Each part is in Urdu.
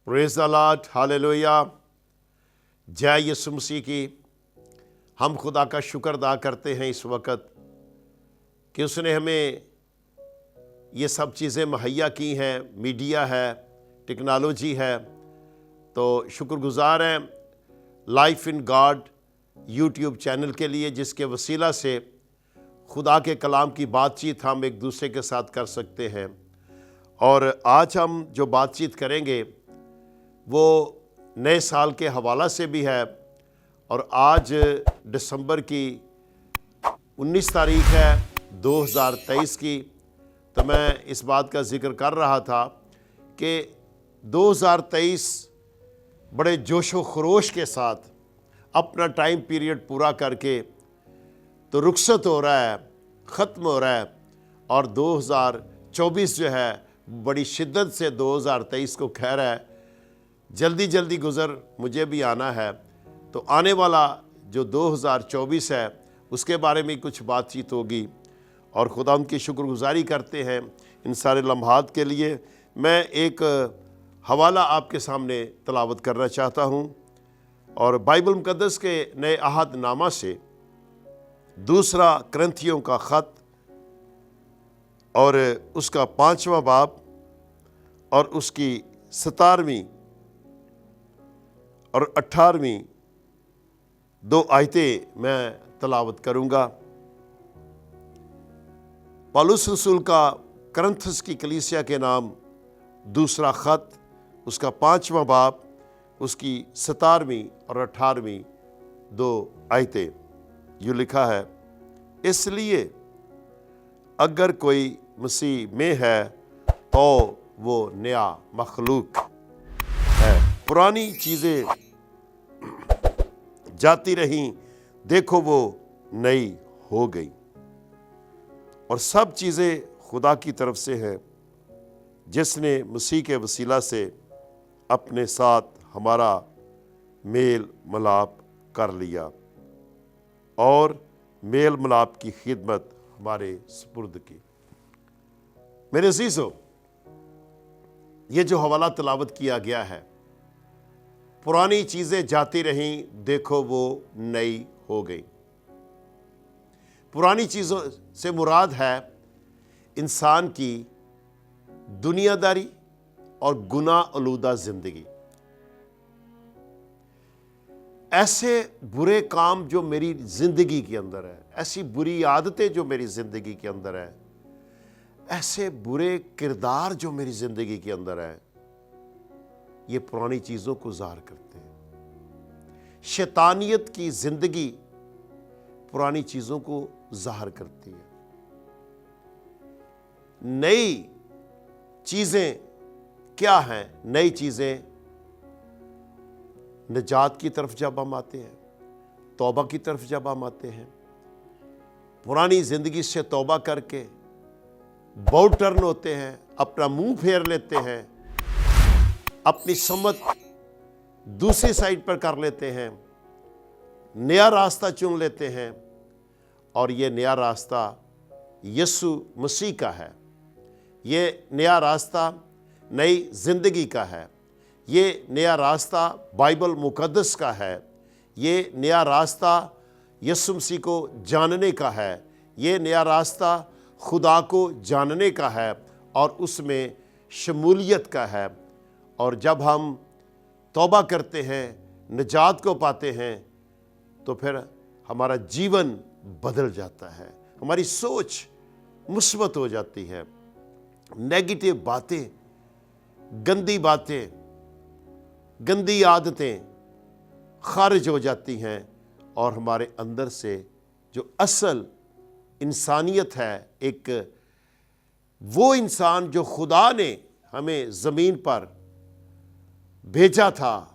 پریز دی لارڈ، ہاللیلویا۔ جے یسوع مسیح کی ہم خدا کا شکر ادا کرتے ہیں اس وقت کہ اس نے ہمیں یہ سب چیزیں مہیا کی ہیں، میڈیا ہے، ٹیکنالوجی ہے، تو شکر گزار ہیں life in God YouTube channel کے لیے، جس کے وسیلہ سے خدا کے کلام کی بات چیت ہم ایک دوسرے کے ساتھ کر سکتے ہیں۔ اور آج ہم جو بات چیت کریں گے وہ نئے سال کے حوالہ سے بھی ہے، اور آج دسمبر کی 19 تاریخ ہے 2023 کی۔ تو میں اس بات کا ذکر کر رہا تھا کہ 2023 بڑے جوش و خروش کے ساتھ اپنا ٹائم پیریڈ پورا کر کے تو رخصت ہو رہا ہے، ختم ہو رہا ہے، اور 2024 جو ہے بڑی شدت سے 2023 کو کہہ رہا ہے جلدی جلدی گزر، مجھے بھی آنا ہے۔ تو آنے والا جو 2024 ہے اس کے بارے میں کچھ بات چیت ہوگی، اور خدا ان کی شکر گزاری کرتے ہیں ان سارے لمحات کے لیے۔ میں ایک حوالہ آپ کے سامنے تلاوت کرنا چاہتا ہوں، اور بائبل مقدس کے نئے عہد نامہ سے دوسرا کرنتھیوں کا خط اور اس کا 5واں باب اور اس کی 17ویں اور 18ویں 2 آیتیں میں تلاوت کروں گا۔ پالوس رسول کا کرنتھس کی کلیسیا کے نام دوسرا خط، اس کا 5واں باب، اس کی 17ویں اور 18ویں 2 آیتیں۔ یوں لکھا ہے، اس لیے اگر کوئی مسیح میں ہے تو وہ نیا مخلوق ہے، پرانی چیزیں جاتی رہیں، دیکھو وہ نئی ہو گئی، اور سب چیزیں خدا کی طرف سے ہیں، جس نے مسیح کے وسیلہ سے اپنے ساتھ ہمارا میل ملاپ کر لیا اور میل ملاپ کی خدمت ہمارے سپرد کی۔ میرے عزیزو، یہ جو حوالہ تلاوت کیا گیا ہے، پرانی چیزیں جاتی رہیں، دیکھو وہ نئی ہو گئی۔ پرانی چیزوں سے مراد ہے انسان کی دنیا داری اور گناہ آلودہ زندگی۔ ایسے برے کام جو میری زندگی کے اندر ہے، ایسی بری عادتیں جو میری زندگی کے اندر ہے، ایسے برے کردار جو میری زندگی کے اندر ہے، یہ پرانی چیزوں کو ظاہر کرتے ہیں۔ شیطانیت کی زندگی پرانی چیزوں کو ظاہر کرتی ہے۔ نئی چیزیں کیا ہیں؟ نئی چیزیں نجات کی طرف جب ہم آتے ہیں، توبہ کی طرف جب ہم آتے ہیں، پرانی زندگی سے توبہ کر کے باؤ ٹرن ہوتے ہیں، اپنا منہ پھیر لیتے ہیں، اپنی سمت دوسری سائڈ پر کر لیتے ہیں، نیا راستہ چن لیتے ہیں، اور یہ نیا راستہ یسوع مسیح کا ہے۔ یہ نیا راستہ نئی زندگی کا ہے۔ یہ نیا راستہ بائبل مقدس کا ہے۔ یہ نیا راستہ یسوع مسیح کو جاننے کا ہے۔ یہ نیا راستہ خدا کو جاننے کا ہے اور اس میں شمولیت کا ہے۔ اور جب ہم توبہ کرتے ہیں، نجات کو پاتے ہیں، تو پھر ہمارا جیون بدل جاتا ہے، ہماری سوچ مثبت ہو جاتی ہے، نیگیٹو باتیں، گندی باتیں، گندی عادتیں خارج ہو جاتی ہیں، اور ہمارے اندر سے جو اصل انسانیت ہے، ایک وہ انسان جو خدا نے ہمیں زمین پر بھیجا تھا،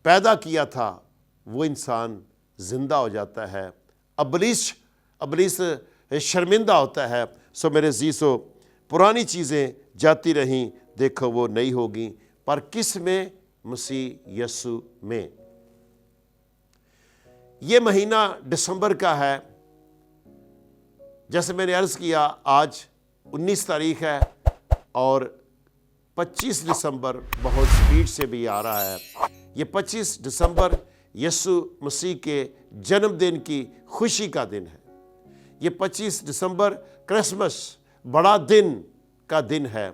پیدا کیا تھا، وہ انسان زندہ ہو جاتا ہے۔ ابلیس شرمندہ ہوتا ہے۔ سو میرے عزیزو، پرانی چیزیں جاتی رہیں، دیکھو وہ نئی ہوگی، پر کس میں؟ مسیح یسوع میں۔ یہ مہینہ دسمبر کا ہے، جیسے میں نے عرض کیا، آج 19 تاریخ ہے، اور 25 دسمبر بہت پیٹھ سے بھی آ رہا ہے۔ یہ 25 دسمبر یسوع مسیح کے جنم دن کی خوشی کا دن ہے۔ یہ 25 دسمبر کرسمس بڑا دن کا دن ہے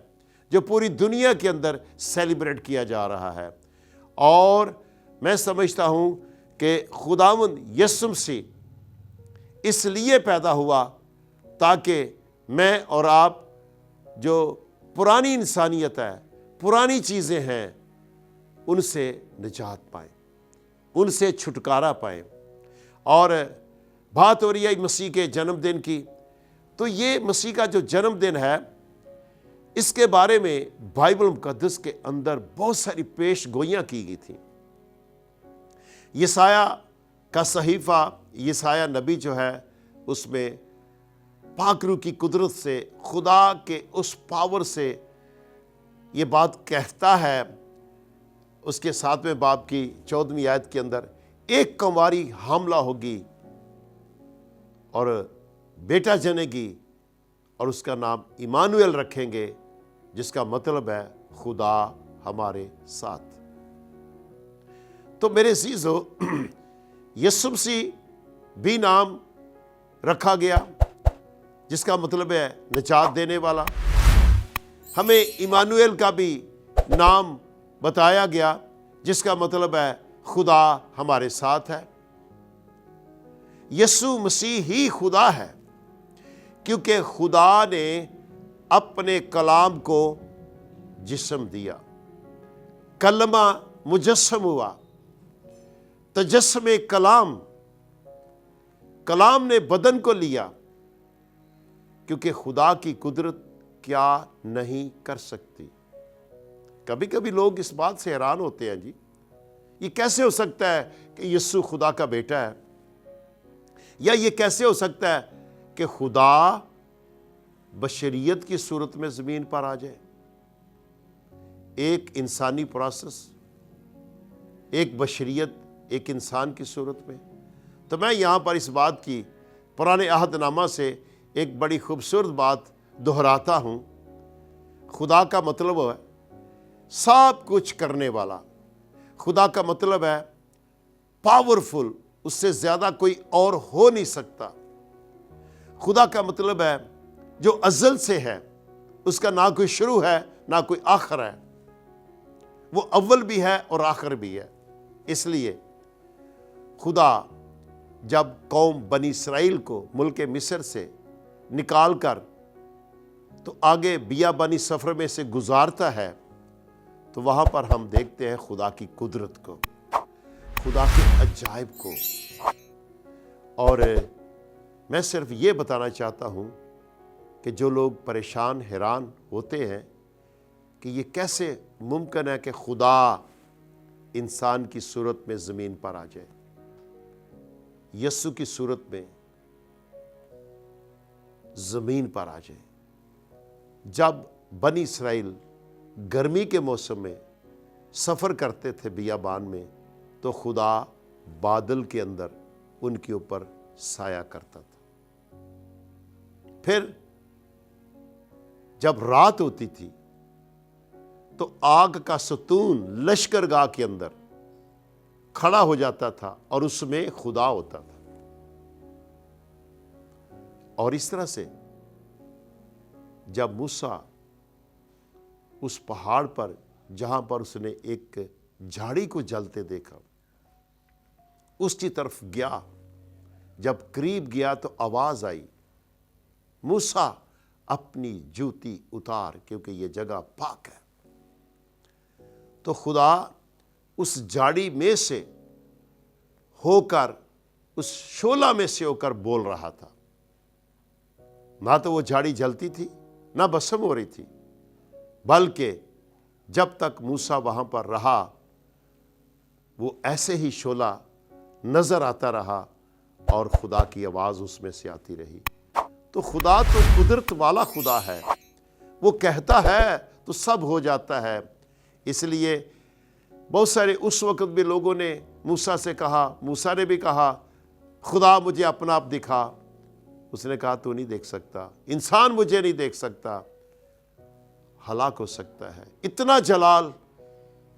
جو پوری دنیا کے اندر سیلیبریٹ کیا جا رہا ہے، اور میں سمجھتا ہوں کہ خداوند یسوع مسیح اس لیے پیدا ہوا تاکہ میں اور آپ جو پرانی انسانیت ہے، پرانی چیزیں ہیں، ان سے نجات پائیں، ان سے چھٹکارا پائیں۔ اور بات ہو رہی ہے مسیح کے جنم دن کی، تو یہ مسیح کا جو جنم دن ہے اس کے بارے میں بائبل مقدس کے اندر بہت ساری پیش گوئیاں کی گئی تھیں۔ یسایہ کا صحیفہ، یسایہ نبی جو ہے، اس میں پاک روح کی قدرت سے، خدا کے اس پاور سے یہ بات کہتا ہے، اس کے 7ویں باب کی 14ویں آیت کے اندر، ایک کنواری حاملہ ہوگی اور بیٹا جنے گی اور اس کا نام ایمانویل رکھیں گے، جس کا مطلب ہے خدا ہمارے ساتھ۔ تو میرے عزیزو، یسوع مسیح بھی نام رکھا گیا جس کا مطلب ہے نجات دینے والا۔ ہمیں ایمانویل کا بھی نام بتایا گیا جس کا مطلب ہے خدا ہمارے ساتھ ہے۔ یسوع مسیح ہی خدا ہے، کیونکہ خدا نے اپنے کلام کو جسم دیا، کلمہ مجسم ہوا، تجسم کلام، کلام نے بدن کو لیا، کیونکہ خدا کی قدرت کیا نہیں کر سکتی۔ کبھی کبھی لوگ اس بات سے حیران ہوتے ہیں، جی یہ کیسے ہو سکتا ہے کہ یسوع خدا کا بیٹا ہے، یا یہ کیسے ہو سکتا ہے کہ خدا بشریت کی صورت میں زمین پر آ جائے، ایک انسانی پروسیس، ایک بشریت، ایک انسان کی صورت میں۔ تو میں یہاں پر اس بات کی پرانے عہد نامہ سے ایک بڑی خوبصورت بات دہراتا ہوں۔ خدا کا مطلب ہے سب کچھ کرنے والا، خدا کا مطلب ہے پاورفل، اس سے زیادہ کوئی اور ہو نہیں سکتا۔ خدا کا مطلب ہے جو ازل سے ہے، اس کا نہ کوئی شروع ہے نہ کوئی آخر ہے، وہ اول بھی ہے اور آخر بھی ہے۔ اس لیے خدا جب قوم بنی اسرائیل کو ملک مصر سے نکال کر تو آگے بیابانی سفر میں سے گزارتا ہے، تو وہاں پر ہم دیکھتے ہیں خدا کی قدرت کو، خدا کے عجائب کو۔ اور میں صرف یہ بتانا چاہتا ہوں کہ جو لوگ پریشان حیران ہوتے ہیں کہ یہ کیسے ممکن ہے کہ خدا انسان کی صورت میں زمین پر آ جائے، یسوع کی صورت میں زمین پر آ جائے۔ جب بنی اسرائیل گرمی کے موسم میں سفر کرتے تھے بیابان میں، تو خدا بادل کے اندر ان کے اوپر سایہ کرتا تھا۔ پھر جب رات ہوتی تھی تو آگ کا ستون لشکرگاہ کے اندر کھڑا ہو جاتا تھا اور اس میں خدا ہوتا تھا۔ اور اس طرح سے جب موسیٰ اس پہاڑ پر جہاں پر اس نے ایک جھاڑی کو جلتے دیکھا، اس کی طرف گیا، جب قریب گیا تو آواز آئی، موسیٰ اپنی جوتی اتار کیونکہ یہ جگہ پاک ہے۔ تو خدا اس جھاڑی میں سے ہو کر، اس شعلہ میں سے ہو کر بول رہا تھا۔ نہ تو وہ جھاڑی جلتی تھی نہ بسم ہو رہی تھی، بلکہ جب تک موسیٰ وہاں پر رہا وہ ایسے ہی شعلہ نظر آتا رہا اور خدا کی آواز اس میں سے آتی رہی۔ تو خدا تو قدرت والا خدا ہے، وہ کہتا ہے تو سب ہو جاتا ہے۔ اس لیے بہت سارے اس وقت بھی لوگوں نے موسیٰ سے کہا، موسیٰ نے بھی کہا خدا مجھے اپنا آپ دکھا۔ اس نے کہا تو نہیں دیکھ سکتا، انسان مجھے نہیں دیکھ سکتا، ہلاک ہو سکتا ہے۔ اتنا جلال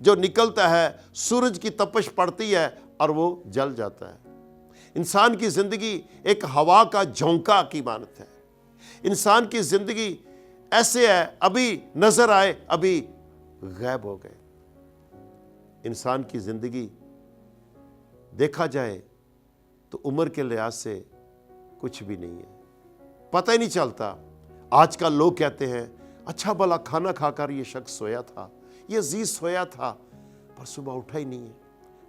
جو نکلتا ہے سورج کی تپش پڑتی ہے اور وہ جل جاتا ہے۔ انسان کی زندگی ایک ہوا کا جھونکا کی مانت ہے۔ انسان کی زندگی ایسے ہے، ابھی نظر آئے ابھی غائب ہو گئے۔ انسان کی زندگی دیکھا جائے تو عمر کے لحاظ سے کچھ بھی نہیں ہے، پتہ ہی نہیں چلتا۔ آج کل لوگ کہتے ہیں اچھا بھلا کھانا کھا کر یہ شخص سویا تھا، یہ عزیز سویا تھا، پر صبح اٹھا ہی نہیں ہے۔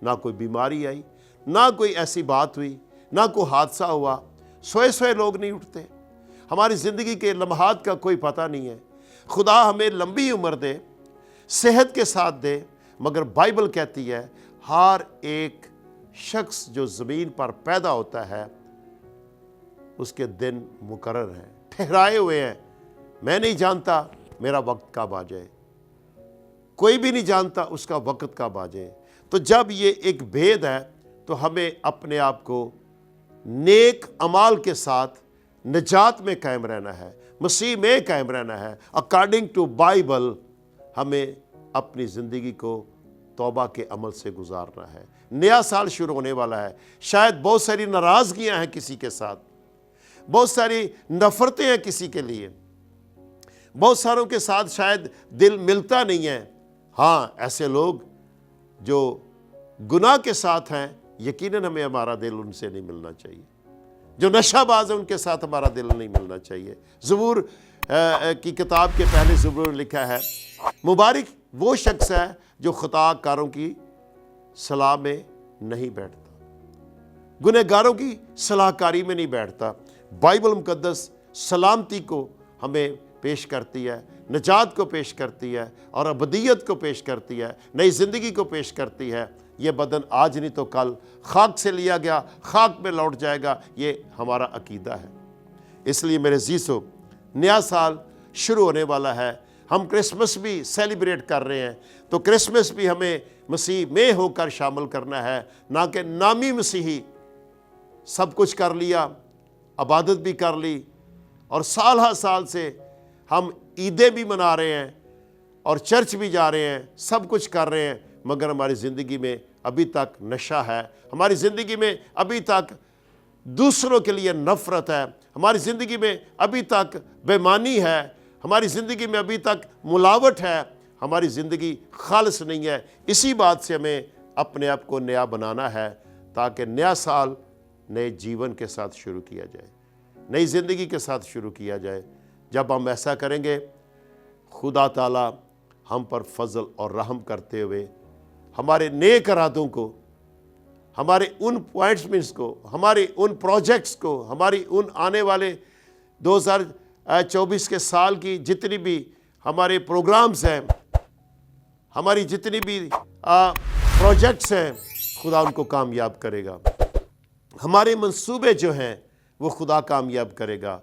نہ کوئی بیماری آئی، نہ کوئی ایسی بات ہوئی، نہ کوئی حادثہ ہوا۔ سوئے سوئے لوگ نہیں اٹھتے۔ ہماری زندگی کے لمحات کا کوئی پتہ نہیں ہے۔ خدا ہمیں لمبی عمر دے، صحت کے ساتھ دے، مگر بائبل کہتی ہے ہر ایک شخص جو زمین پر پیدا ہوتا ہے اس کے دن مقرر ہیں، ٹھہرائے ہوئے ہیں۔ میں نہیں جانتا میرا وقت کب آ جائے، کوئی بھی نہیں جانتا اس کا وقت کب آ جائے۔ تو جب یہ ایک بھید ہے تو ہمیں اپنے آپ کو نیک اعمال کے ساتھ نجات میں قائم رہنا ہے، مسیح میں قائم رہنا ہے۔ اکارڈنگ ٹو بائبل ہمیں اپنی زندگی کو توبہ کے عمل سے گزارنا ہے۔ نیا سال شروع ہونے والا ہے، شاید بہت ساری ناراضگیاں ہیں کسی کے ساتھ، بہت ساری نفرتیں ہیں کسی کے لیے، بہت ساروں کے ساتھ شاید دل ملتا نہیں ہے۔ ہاں، ایسے لوگ جو گناہ کے ساتھ ہیں یقیناً ہمیں ہمارا دل ان سے نہیں ملنا چاہیے۔ جو نشہ باز ہیں ان کے ساتھ ہمارا دل نہیں ملنا چاہیے۔ زبور کی کتاب کے پہلے زبور میں لکھا ہے مبارک وہ شخص ہے جو خطا کاروں کی صلاح میں نہیں بیٹھتا، گنہ گاروں کی صلاح کاری میں نہیں بیٹھتا۔ بائبل مقدس سلامتی کو ہمیں پیش کرتی ہے، نجات کو پیش کرتی ہے، اور ابدیت کو پیش کرتی ہے، نئی زندگی کو پیش کرتی ہے۔ یہ بدن آج نہیں تو کل خاک سے لیا گیا، خاک میں لوٹ جائے گا، یہ ہمارا عقیدہ ہے۔ اس لیے میرے عزیزو، نیا سال شروع ہونے والا ہے، ہم کرسمس بھی سیلیبریٹ کر رہے ہیں، تو کرسمس بھی ہمیں مسیح میں ہو کر شامل کرنا ہے، نہ کہ نامی مسیحی سب کچھ کر لیا، عبادت بھی کر لی، اور سال ہر سال سے ہم عیدیں بھی منا رہے ہیں اور چرچ بھی جا رہے ہیں، سب کچھ کر رہے ہیں، مگر ہماری زندگی میں ابھی تک نشہ ہے، ہماری زندگی میں ابھی تک دوسروں کے لیے نفرت ہے، ہماری زندگی میں ابھی تک بے ایمانی ہے، ہماری زندگی میں ابھی تک ملاوٹ ہے، ہماری زندگی خالص نہیں ہے۔ اسی بات سے ہمیں اپنے آپ کو نیا بنانا ہے تاکہ نیا سال نئے جیون کے ساتھ شروع کیا جائے، نئی زندگی کے ساتھ شروع کیا جائے۔ جب ہم ایسا کریں گے، خدا تعالیٰ ہم پر فضل اور رحم کرتے ہوئے ہمارے نیک ارادوں کو، ہمارے ان اپوائنٹمنٹس کو، ہمارے ان پروجیکٹس کو، ہماری ان آنے والے 2024 کے سال کی جتنی بھی ہمارے پروگرامز ہیں، ہماری جتنی بھی پروجیکٹس ہیں، خدا ان کو کامیاب کرے گا۔ ہمارے منصوبے جو ہیں وہ خدا کامیاب کرے گا۔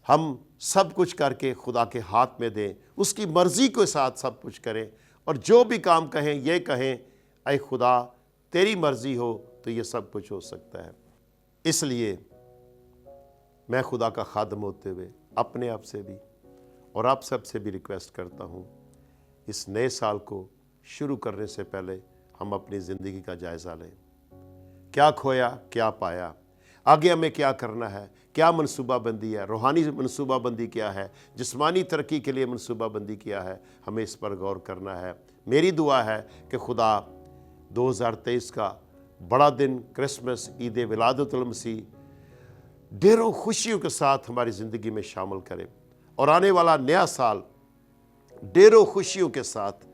ہم سب کچھ کر کے خدا کے ہاتھ میں دیں، اس کی مرضی کے ساتھ سب کچھ کریں، اور جو بھی کام کہیں یہ کہیں اے خدا تیری مرضی ہو تو یہ سب کچھ ہو سکتا ہے۔ اس لیے میں خدا کا خادم ہوتے ہوئے اپنے آپ سے بھی اور آپ سب سے بھی ریکویسٹ کرتا ہوں، اس نئے سال کو شروع کرنے سے پہلے ہم اپنی زندگی کا جائزہ لیں۔ کیا کھویا، کیا پایا، آگے ہمیں کیا کرنا ہے، کیا منصوبہ بندی ہے، روحانی منصوبہ بندی کیا ہے، جسمانی ترقی کے لیے منصوبہ بندی کیا ہے، ہمیں اس پر غور کرنا ہے۔ میری دعا ہے کہ خدا 2023 کا بڑا دن کرسمس، عید ولادت المسیح ڈھیروں خوشیوں کے ساتھ ہماری زندگی میں شامل کرے، اور آنے والا نیا سال ڈھیروں خوشیوں کے ساتھ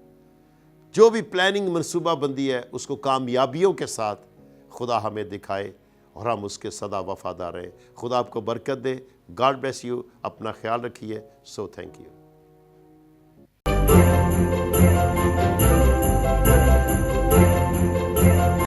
جو بھی پلاننگ منصوبہ بندی ہے اس کو کامیابیوں کے ساتھ خدا ہمیں دکھائے اور ہم اس کے سدا وفادار رہیں۔ خدا آپ کو برکت دے۔ God bless you. اپنا خیال رکھیے۔ Thank you.